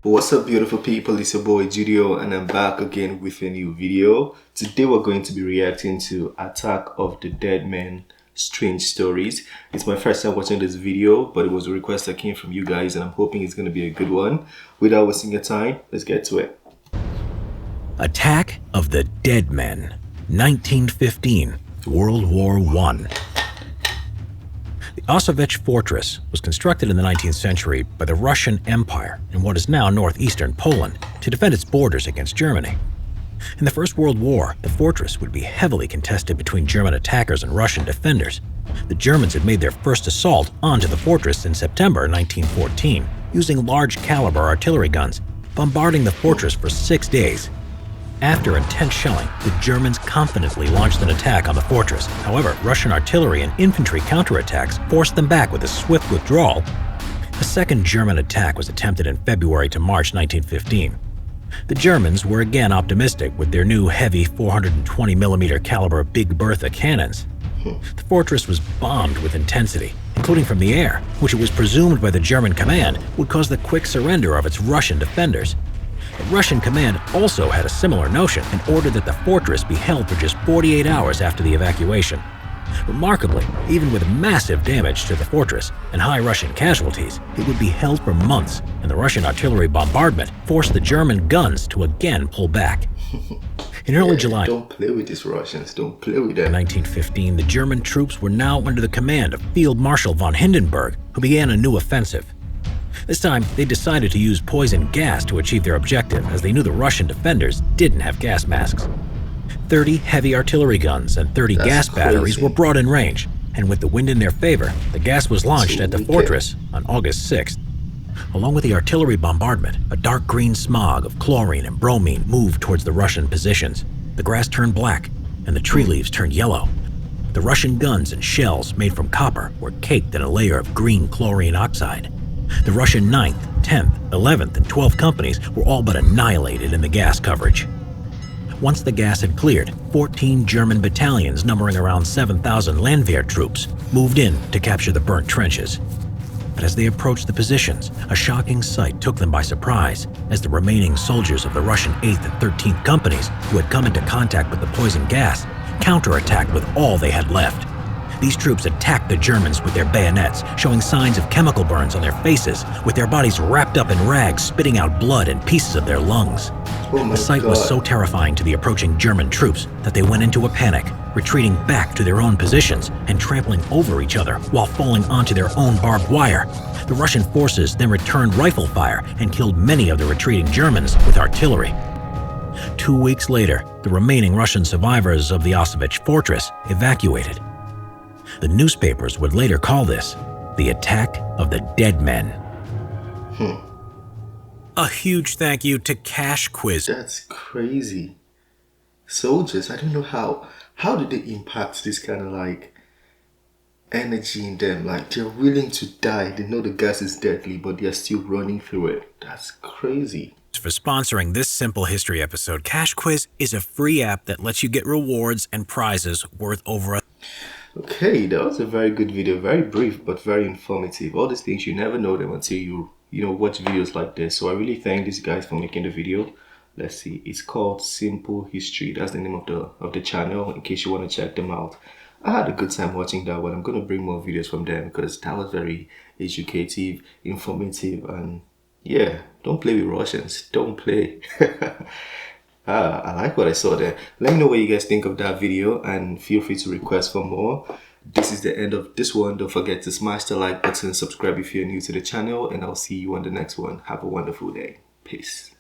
What's up, beautiful people? It's your boy Judeo and I'm back again with a new video. Today we're going to be reacting to Attack of the Dead Men Strange Stories. It's my first time watching this video, but it was a request that came from you guys and I'm hoping it's going to be a good one. Without wasting your time, let's get to it. Attack of the Dead Men, 1915, World War I. The Auschwitz Fortress was constructed in the 19th century by the Russian Empire in what is now northeastern Poland to defend its borders against Germany. In the First World War, the fortress would be heavily contested between German attackers and Russian defenders. The Germans had made their first assault onto the fortress in September 1914, using large-caliber artillery guns, bombarding the fortress for 6 days. After intense shelling, the Germans confidently launched an attack on the fortress. However, Russian artillery and infantry counterattacks forced them back with a swift withdrawal. A second German attack was attempted in February to March 1915. The Germans were again optimistic with their new heavy 420mm caliber Big Bertha cannons. The fortress was bombed with intensity, including from the air, which it was presumed by the German command would cause the quick surrender of its Russian defenders. The Russian command also had a similar notion and ordered that the fortress be held for just 48 hours after the evacuation. Remarkably, even with massive damage to the fortress and high Russian casualties, it would be held for months, and the Russian artillery bombardment forced the German guns to again pull back. In early July, don't play with these Russians, don't play with them. 1915, the German troops were now under the command of Field Marshal von Hindenburg, who began a new offensive. This time, they decided to use poison gas to achieve their objective, as they knew the Russian defenders didn't have gas masks. 30 heavy artillery guns and 30 gas batteries were brought in range, and with the wind in their favor, the gas was launched at the fortress on August 6th. Along with the artillery bombardment, a dark green smog of chlorine and bromine moved towards the Russian positions. The grass turned black, and the tree leaves turned yellow. The Russian guns and shells made from copper were caked in a layer of green chlorine oxide. The Russian 9th, 10th, 11th, and 12th companies were all but annihilated in the gas coverage. Once the gas had cleared, 14 German battalions numbering around 7,000 Landwehr troops moved in to capture the burnt trenches. But as they approached the positions, a shocking sight took them by surprise as the remaining soldiers of the Russian 8th and 13th companies, who had come into contact with the poison gas, counterattacked with all they had left. These troops attacked the Germans with their bayonets, showing signs of chemical burns on their faces, with their bodies wrapped up in rags, spitting out blood and pieces of their lungs. The sight was so terrifying to the approaching German troops that they went into a panic, retreating back to their own positions and trampling over each other while falling onto their own barbed wire. The Russian forces then returned rifle fire and killed many of the retreating Germans with artillery. 2 weeks later, the remaining Russian survivors of the Auschwitz fortress evacuated. The newspapers would later call this the Attack of the Dead Men. A huge thank you to Cash Quiz. That's crazy. Soldiers, I don't know how did they impact this kind of like energy in them? Like they're willing to die. They know the gas is deadly, but they're still running through it. That's crazy. For sponsoring this simple history episode, Cash Quiz is a free app that lets you get rewards and prizes worth over Okay, that was a very good video, very brief but very informative. All these things, you never know them until you watch videos like this. So I really thank these guys for making the video. Let's see, it's called Simple History. That's the name of the channel, in case you want to check them out. I had a good time watching that one. I'm going to bring more videos from them because that was very educative, informative, and yeah, don't play with Russians. Don't play. I like what I saw there. Let me know what you guys think of that video and feel free to request for more. This is the end of this one. Don't forget to smash the like button, subscribe if you're new to the channel, and I'll see you on the next one. Have a wonderful day. Peace.